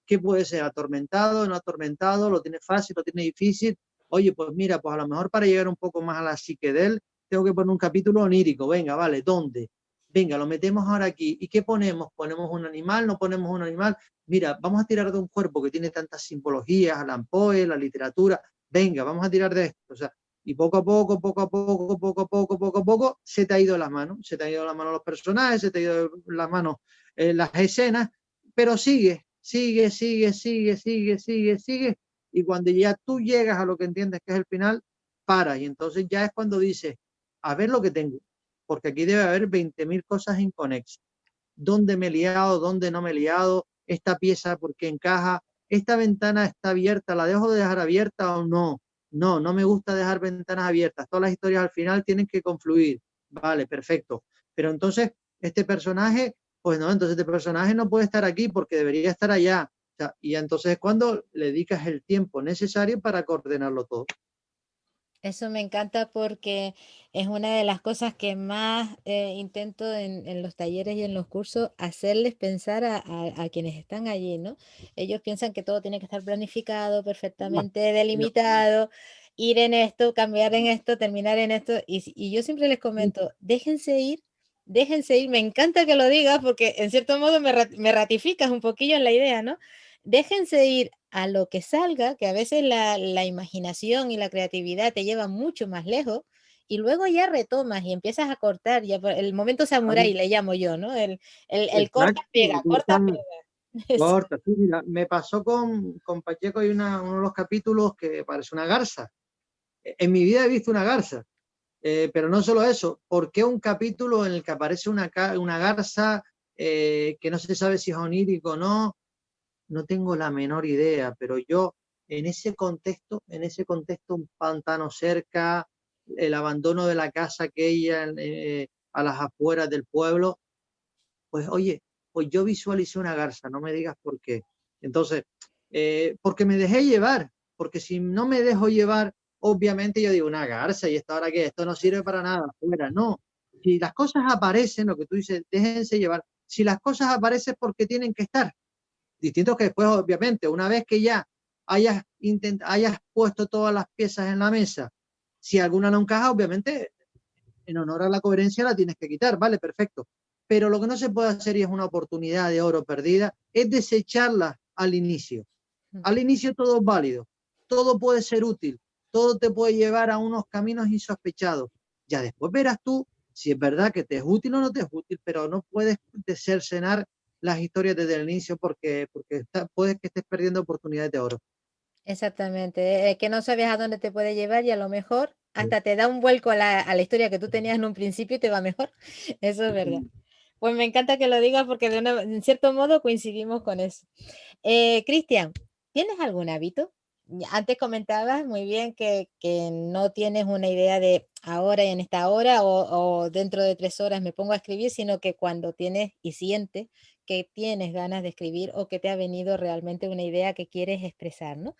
¿qué puede ser? ¿Atormentado, no atormentado? ¿Lo tiene fácil, lo tiene difícil? Oye, pues mira, pues a lo mejor para llegar un poco más a la psique de él, tengo que poner un capítulo onírico, venga, vale, ¿dónde? Venga, lo metemos ahora aquí. ¿Y qué ponemos? ¿Ponemos un animal? ¿No ponemos un animal? Mira, vamos a tirar de un cuerpo que tiene tantas simbologías, Alan Poe, la literatura. Venga, vamos a tirar de esto. O sea, y poco a poco, poco a poco, se te ha ido las manos, se te ha ido las manos los personajes, se te ha ido las manos las escenas, pero sigue, y cuando ya tú llegas a lo que entiendes que es el final, para, y entonces ya es cuando dices, a ver lo que tengo, porque aquí debe haber 20.000 cosas inconexas. ¿Dónde me he liado? ¿Dónde no me he liado? ¿Esta pieza por qué encaja? ¿Esta ventana está abierta? ¿La dejo de dejar abierta o no? No, no me gusta dejar ventanas abiertas. Todas las historias al final tienen que confluir. Vale, perfecto. Pero entonces, este personaje pues no, entonces este personaje no puede estar aquí porque debería estar allá. O sea, y entonces es cuando le dedicas el tiempo necesario para coordenarlo todo. Eso me encanta porque es una de las cosas que más intento en los talleres y en los cursos, hacerles pensar a quienes están allí, ¿no? Ellos piensan que todo tiene que estar planificado, Ah, perfectamente pero, delimitado, ir en esto, cambiar en esto, terminar en esto. Y yo siempre les comento, déjense ir. Me encanta que lo digas porque en cierto modo me ratificas un poquillo en la idea, ¿no? Déjense ir a lo que salga, que a veces la imaginación y la creatividad te llevan mucho más lejos, y luego ya retomas y empiezas a cortar, ya el momento samurái le llamo yo, ¿no? El corta, exacto, pega, corta, pega. Eso. corta. Sí, mira, me pasó con Pacheco, hay uno de los capítulos que parece una garza. En mi vida he visto una garza. Pero no solo eso, ¿por qué un capítulo en el que aparece una garza que no se sabe si es onírico o no? No tengo la menor idea, pero yo en ese contexto, un pantano cerca, el abandono de la casa aquella a las afueras del pueblo, pues oye, pues yo visualicé una garza, no me digas por qué. Entonces, porque me dejé llevar, porque si no me dejo llevar, obviamente yo digo, una garza, y esto ahora qué, esto no sirve para nada, fuera, no. Si las cosas aparecen, lo que tú dices, déjense llevar. Si las cosas aparecen, porque tienen que estar. Distinto que después, obviamente, una vez que ya hayas puesto todas las piezas en la mesa, si alguna no encaja, obviamente en honor a la coherencia la tienes que quitar, vale, perfecto. Pero lo que no se puede hacer, y es una oportunidad de oro perdida, es desecharla al inicio. Al inicio todo es válido, todo puede ser útil, todo te puede llevar a unos caminos insospechados. Ya después verás tú si es verdad que te es útil o no te es útil, pero no puedes cercenar las historias desde el inicio porque puedes que estés perdiendo oportunidades de oro. Exactamente, que no sabías a dónde te puede llevar y a lo mejor hasta te da un vuelco a la historia que tú tenías en un principio y te va mejor. Eso es verdad. Pues me encanta que lo digas porque en cierto modo coincidimos con eso. Cristian, ¿tienes algún hábito? Antes comentabas muy bien que no tienes una idea de ahora y en esta hora o dentro de 3 horas me pongo a escribir, sino que cuando tienes y sientes que tienes ganas de escribir o que te ha venido realmente una idea que quieres expresar, ¿no?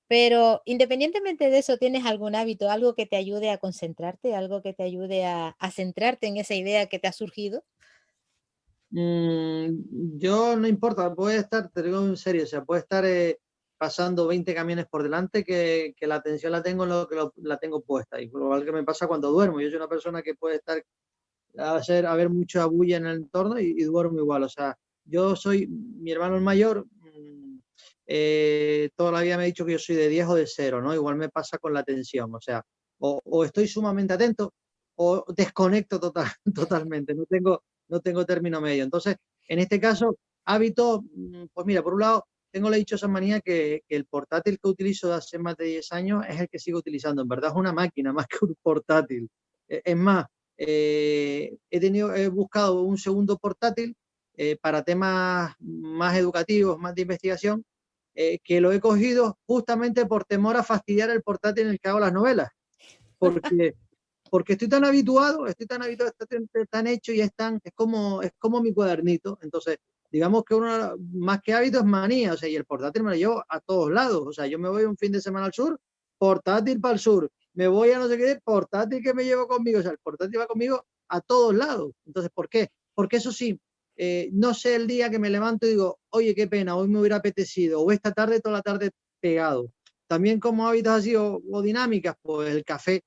Pero independientemente de eso, ¿tienes algún hábito, algo que te ayude a concentrarte, algo que te ayude a centrarte en esa idea que te ha surgido? Yo no importa, puede estar, te digo en serio, o sea, puede estar pasando 20 camiones por delante que la atención la tengo en lo que la tengo puesta. Y lo igual que me pasa cuando duermo. Yo soy una persona que puede estar haber mucha bulla en el entorno y duermo igual. O sea, mi hermano el mayor, toda la vida me ha dicho que yo soy de 10 o de cero, ¿no? Igual me pasa con la atención. O sea, o estoy sumamente atento o desconecto totalmente. No tengo término medio. Entonces, en este caso, hábito, pues mira, por un lado, tengo la dichosa manía que el portátil que utilizo de hace más de 10 años es el que sigo utilizando. En verdad es una máquina más que un portátil. Es más, he buscado un segundo portátil para temas más educativos, más de investigación, que lo he cogido justamente por temor a fastidiar el portátil en el que hago las novelas, porque estoy tan habituado, está tan hecho y es como mi cuadernito. Entonces, digamos que uno, más que hábito, es manía. O sea, y el portátil me lo llevo a todos lados. O sea, yo me voy un fin de semana al sur, portátil para el sur. Me voy a no sé qué, portátil que me llevo conmigo. O sea, el portátil va conmigo a todos lados. Entonces, ¿por qué? Porque eso sí, no sé el día que me levanto y digo, oye, qué pena, hoy me hubiera apetecido, o esta tarde, toda la tarde pegado. También como hábitos así o dinámicas, pues el café,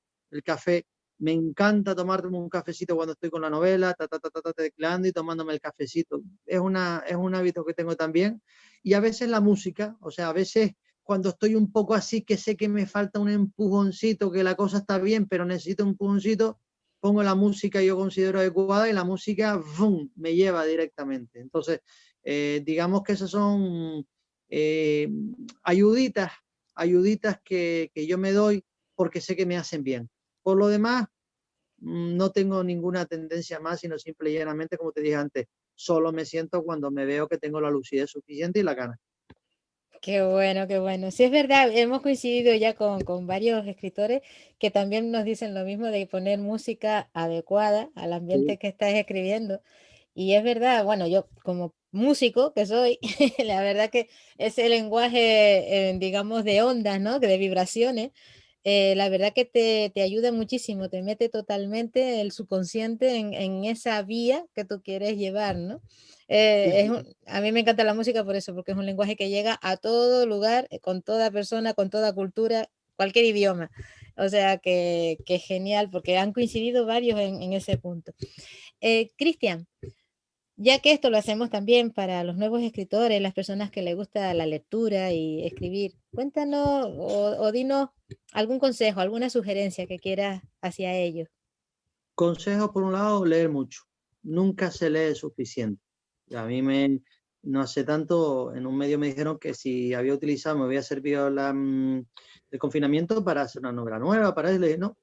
me encanta tomarme un cafecito cuando estoy con la novela, tecleando y tomándome el cafecito. Es un hábito que tengo también. Y a veces la música, o sea, a veces cuando estoy un poco así, que sé que me falta un empujoncito, que la cosa está bien, pero necesito un empujoncito, pongo la música que yo considero adecuada y la música ¡vum!, me lleva directamente. Entonces, digamos que esas son eh, ayuditas, ayuditas que yo me doy porque sé que me hacen bien. Por lo demás, no tengo ninguna tendencia más, sino simple y llanamente, como te dije antes, solo me siento cuando me veo que tengo la lucidez suficiente y la gana. Qué bueno, qué bueno. Sí, es verdad, hemos coincidido ya con varios escritores que también nos dicen lo mismo de poner música adecuada al Sí, ambiente que estás escribiendo. Y es verdad, bueno, yo como músico que soy, la verdad que ese lenguaje, digamos, de ondas, ¿no? Que de vibraciones, la verdad que te ayuda muchísimo, te mete totalmente el subconsciente en esa vía que tú quieres llevar, ¿no? Sí, sí. A mí me encanta la música por eso, porque es un lenguaje que llega a todo lugar, con toda persona, con toda cultura, cualquier idioma. O sea que genial, porque han coincidido varios en ese punto. Cristian, ya que esto lo hacemos también para los nuevos escritores, las personas que les gusta la lectura y escribir, cuéntanos o dinos algún consejo, alguna sugerencia que quieras hacia ellos. Consejo, por un lado, leer mucho. Nunca se lee suficiente. Y a mí no hace tanto, en un medio me dijeron que si había utilizado, me había servido el confinamiento para hacer una novela nueva, para eso. Le dije, no,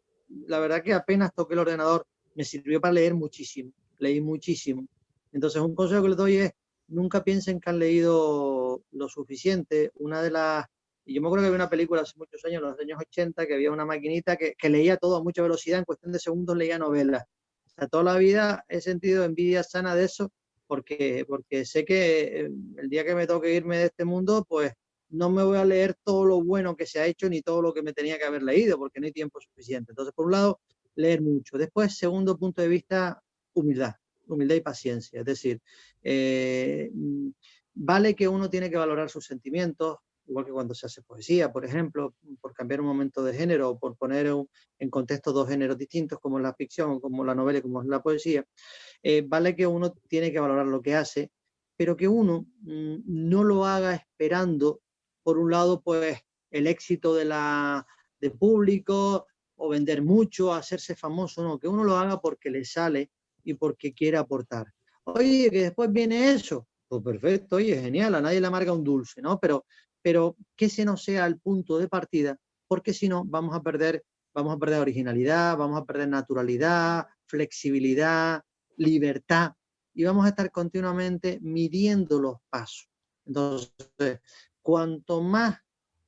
la verdad que apenas toqué el ordenador, me sirvió para leer muchísimo, leí muchísimo. Entonces, un consejo que les doy es, nunca piensen que han leído lo suficiente. Y yo me acuerdo que había una película hace muchos años, en los años 80, que había una maquinita que leía todo a mucha velocidad, en cuestión de segundos leía novelas. O sea, toda la vida he sentido envidia sana de eso, porque sé que el día que me toque irme de este mundo, pues no me voy a leer todo lo bueno que se ha hecho ni todo lo que me tenía que haber leído, porque no hay tiempo suficiente. Entonces, por un lado, leer mucho. Después, segundo punto de vista, humildad, humildad y paciencia. Es decir, eh, vale que uno tiene que valorar sus sentimientos, igual que cuando se hace poesía, por ejemplo, por cambiar un momento de género o por poner en contexto dos géneros distintos, como la ficción, como la novela y como es la poesía, vale que uno tiene que valorar lo que hace, pero que uno no lo haga esperando, por un lado, pues el éxito de público o vender mucho, hacerse famoso, no, que uno lo haga porque le sale y porque quiere aportar. Oye, que después viene eso, pues perfecto, oye, genial, a nadie le amarga un dulce, ¿no? Pero que ese no sea el punto de partida, porque si no vamos a perder originalidad, vamos a perder naturalidad, flexibilidad, libertad, y vamos a estar continuamente midiendo los pasos. Entonces, cuanto más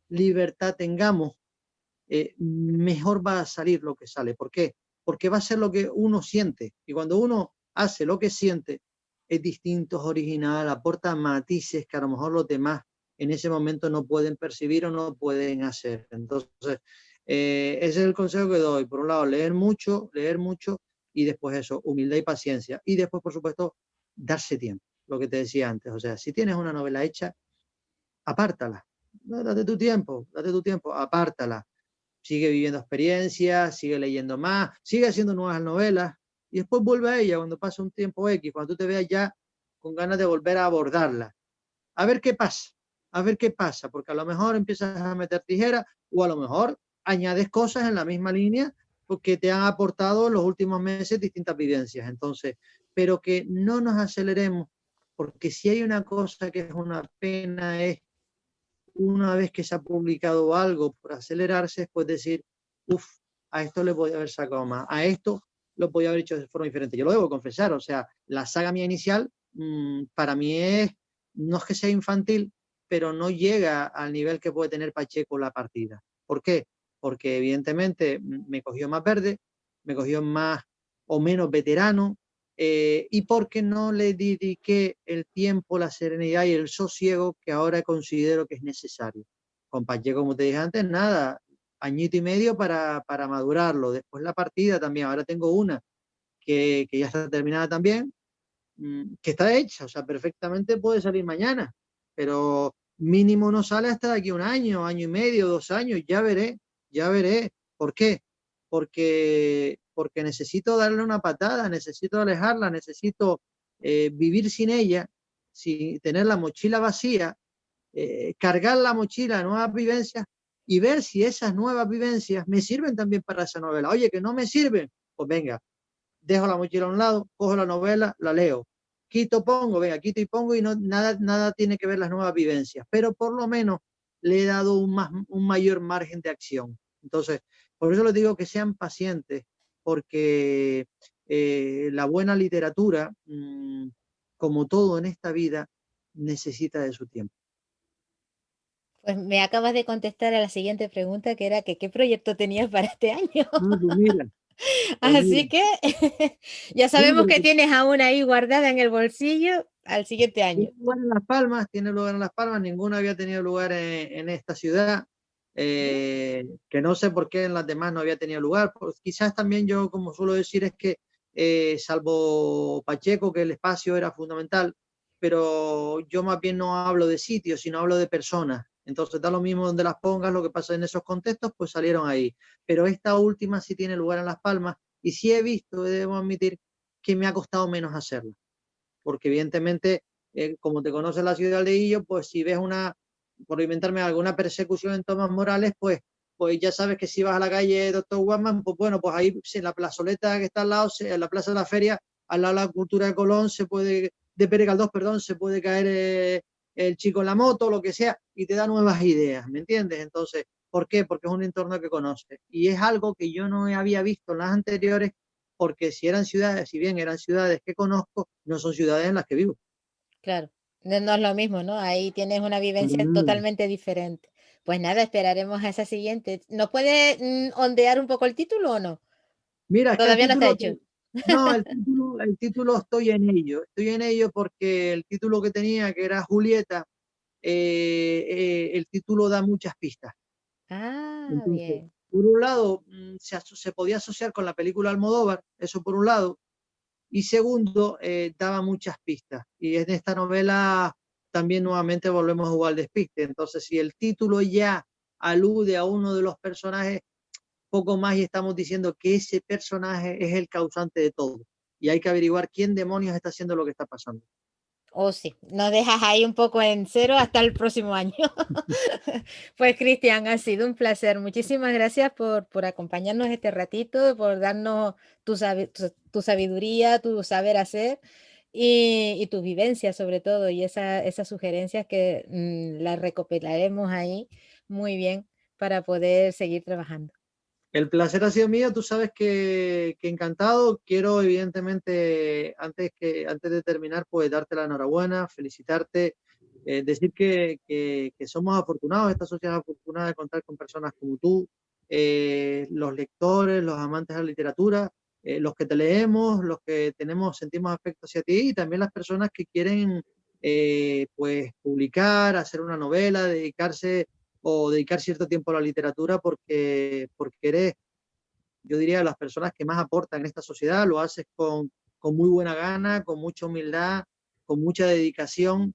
libertad tengamos, mejor va a salir lo que sale. ¿Por qué? Porque va a ser lo que uno siente. Y cuando uno hace lo que siente, es distinto, es original, aporta matices que a lo mejor los demás en ese momento no pueden percibir o no pueden hacer. Entonces, ese es el consejo que doy. Por un lado, leer mucho y después eso, humildad y paciencia. Y después, por supuesto, darse tiempo, lo que te decía antes. O sea, si tienes una novela hecha, apártala. No, date tu tiempo, apártala, sigue viviendo experiencias, sigue leyendo más, sigue haciendo nuevas novelas y después vuelve a ella cuando pasa un tiempo X, cuando tú te veas ya con ganas de volver a abordarla. A ver qué pasa, a ver qué pasa, porque a lo mejor empiezas a meter tijera o a lo mejor añades cosas en la misma línea porque te han aportado en los últimos meses distintas vivencias. Entonces, pero que no nos aceleremos, porque si hay una cosa que es una pena es una vez que se ha publicado algo por acelerarse, pues decir, uff, a esto le podía haber sacado más, a esto lo podía haber hecho de forma diferente. Yo lo debo confesar, o sea, la saga mía inicial para mí no es que sea infantil, pero no llega al nivel que puede tener Pacheco la partida. ¿Por qué? Porque evidentemente me cogió más verde, me cogió más o menos veterano, y porque no le dediqué el tiempo, la serenidad y el sosiego que ahora considero que es necesario. Con Pacheco, como te dije antes, nada, añito y medio para madurarlo. Después la partida también, ahora tengo una que ya está terminada también, que está hecha, o sea, perfectamente puede salir mañana, pero mínimo no sale hasta de aquí un año, año y medio, 2 años, ya veré, ya veré. ¿Por qué? Porque necesito darle una patada, necesito alejarla, necesito vivir sin ella, sin tener la mochila vacía, cargar la mochila de nuevas vivencias y ver si esas nuevas vivencias me sirven también para esa novela. Oye, que no me sirven, pues venga, dejo la mochila a un lado, cojo la novela, la leo. Quito, pongo, venga, quito y pongo y no, nada tiene que ver las nuevas vivencias, pero por lo menos le he dado un mayor margen de acción. Entonces, por eso les digo que sean pacientes, porque la buena literatura, como todo en esta vida, necesita de su tiempo. Pues me acabas de contestar a la siguiente pregunta, que era que qué proyecto tenías para este año. Ah, pues mira. Pues Así mira, que ya sí, sabemos que porque tienes aún ahí guardada en el bolsillo al siguiente año. tiene lugar en Las Palmas, tiene lugar en Las Palmas, ninguno había tenido lugar en esta ciudad, que no sé por qué en las demás no había tenido lugar. Pues quizás también yo, como suelo decir, es que salvo Pacheco, que el espacio era fundamental, pero yo más bien no hablo de sitios, sino hablo de personas. Entonces da lo mismo donde las pongas, lo que pasa en esos contextos, pues salieron ahí. Pero esta última sí tiene lugar en Las Palmas y sí he visto, debo admitir, que me ha costado menos hacerla porque evidentemente, como te conoce la ciudad de Illo, pues si ves una, por inventarme alguna persecución en Tomás Morales, pues ya sabes que si vas a la calle Doctor Guamán, pues bueno, pues ahí en la plazoleta que está al lado, en la Plaza de la Feria, al lado de la Cultura de Colón, de Pérez Galdós, perdón, se puede caer el chico en la moto, lo que sea, y te da nuevas ideas, ¿me entiendes? Entonces, ¿por qué? Porque es un entorno que conoces. Y es algo que yo no había visto en las anteriores porque si eran ciudades, si bien eran ciudades que conozco, no son ciudades en las que vivo. Claro, no es lo mismo, ¿no? Ahí tienes una vivencia Mm. totalmente diferente. Pues nada, esperaremos a esa siguiente. ¿Nos puede ondear un poco el título o no? Mira, es que Todavía no está hecho. no, el título estoy en ello porque el título que tenía, que era Julieta, el título da muchas pistas. Ah, Entonces, bien. por un lado, se podía asociar con la película Almodóvar, eso por un lado, y segundo, daba muchas pistas. Y en esta novela también nuevamente volvemos a jugar al despiste. Entonces, si el título ya alude a uno de los personajes, poco más y estamos diciendo que ese personaje es el causante de todo. Y hay que averiguar quién demonios está haciendo lo que está pasando. Oh, sí, nos dejas ahí un poco en cero hasta el próximo año. Pues Cristian, ha sido un placer. Muchísimas gracias por acompañarnos este ratito, por darnos tu sabiduría, tu saber hacer y tu vivencia sobre todo, y esas sugerencias que las recopilaremos ahí muy bien para poder seguir trabajando. El placer ha sido mío, tú sabes que encantado. Quiero, evidentemente, antes de terminar, pues darte la enhorabuena, felicitarte, decir que somos afortunados, esta sociedad es afortunada de contar con personas como tú, los lectores, los amantes de la literatura, los que te leemos, los que sentimos afecto hacia ti y también las personas que quieren, pues, publicar, hacer una novela, dedicarse o dedicar cierto tiempo a la literatura porque eres, yo diría, las personas que más aportan en esta sociedad, lo haces con muy buena gana, con mucha humildad, con mucha dedicación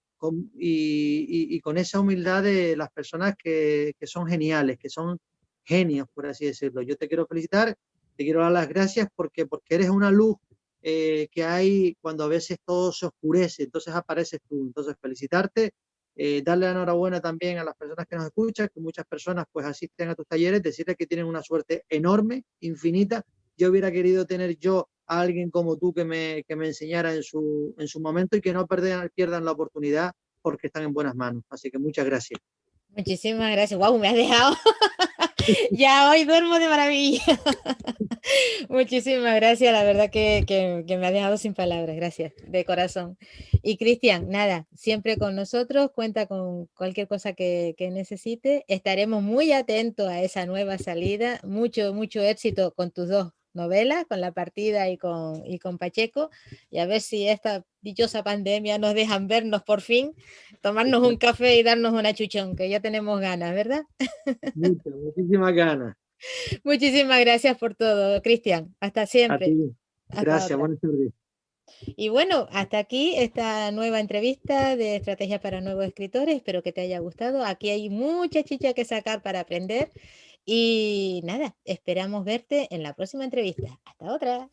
y con esa humildad de las personas que son geniales, que son genios, por así decirlo. Yo te quiero felicitar, te quiero dar las gracias porque eres una luz que hay cuando a veces todo se oscurece, entonces apareces tú. Entonces, felicitarte, darle la enhorabuena también a las personas que nos escuchan, que muchas personas pues asisten a tus talleres, decirles que tienen una suerte enorme, infinita. Yo hubiera querido tener yo a alguien como tú que me enseñara en su momento y que no pierdan la oportunidad porque están en buenas manos. Así que muchas gracias. Muchísimas gracias. Wow, me has dejado. Ya hoy duermo de maravilla. Muchísimas gracias, la verdad que me ha dejado sin palabras, gracias, de corazón. Y Cristian, nada, siempre con nosotros, cuenta con cualquier cosa que necesite, estaremos muy atentos a esa nueva salida, mucho, mucho éxito con tus dos novelas, con La Partida y con Pacheco, y a ver si esta dichosa pandemia nos dejan vernos por fin, tomarnos un café y darnos una chuchón, que ya tenemos ganas, ¿verdad? Muchísimas ganas. Muchísimas gracias por todo, Cristian. Hasta A siempre. ti. Hasta Gracias. otra. Buenas tardes. Y bueno, hasta aquí esta nueva entrevista de Estrategia para Nuevos Escritores. Espero que te haya gustado. Aquí hay mucha chicha que sacar para aprender. Y nada, esperamos verte en la próxima entrevista. Hasta otra.